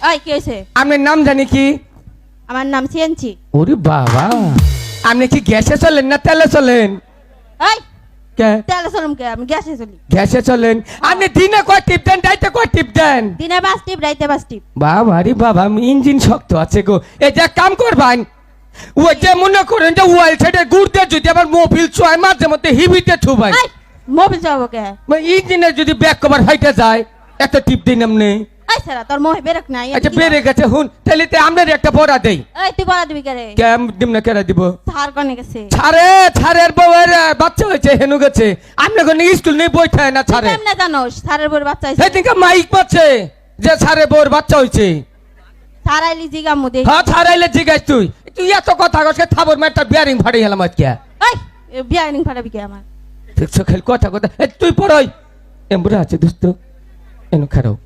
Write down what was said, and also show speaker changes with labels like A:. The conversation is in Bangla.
A: ওই কি হইছে?
B: আপনার নাম জানি কি?
A: আমার নাম সিএনজি।
B: ওরে বাবা, আপনি কি গ্যাসে চলেন না তেলে চলেন?
A: এই
B: কে
A: তেলে চলুম কে? আমি গ্যাসে চলি।
B: গ্যাসে চলেন? আপনি দিনে কয় টিপ দেন, রাইতে কয় টিপ দেন?
A: দিনে 5 টিপ, রাইতে 5 টিপ।
B: বাবা রে বাবা, ইঞ্জিন শক্ত আছে গো। এই যে কাম করবেন, ওই যে মনে করেন যে ওয়াইল সাইডে ঘুরতে যদি আবার মোবিল চয় মাঝে মধ্যে হিবিতে থুবাই,
A: এই মোবিল চালাবো কে?
B: ইঞ্জিনের যদি ব্যাক কভার ফাইটে যায় এত টিপ দিন আপনি।
A: এই সারা তোর মোহে বেরক নাই।
B: আচ্ছা বেড়ে গেছে হুন, তাহলে তো আপনার একটা বড়া দেই।
A: এই তুই বলা দিবি কে রে?
B: কেম দিম না কেরা দিব?
A: সার কোনে গেছে?
B: ছাড়ে ছাড়ের বউয়ের বাচ্চা হয়েছে হেনু গেছে। আপনি কোন স্কুল নেই বই থাকে না ছাড়ে?
A: কেমনে জানোস সারের বউর বাচ্চা হইছে?
B: সেদিনকে মাইক পাচ্ছে যে ছাড়ে বউর বাচ্চা হয়েছে।
A: সারাইলি জিগা মুদে।
B: হ্যাঁ ছাড়াইলে জিগাইস তুই তুই এত কথা কস থাবর মারটা বিয়ারিং ফাড়ে গেলাম আজকে।
A: এই বিয়ারিং ফাটাবি কে আমার?
B: ঠিক খেল কথা কথা তুই পড়াই এমবুরা আছে দোস্ত এনু খারাপ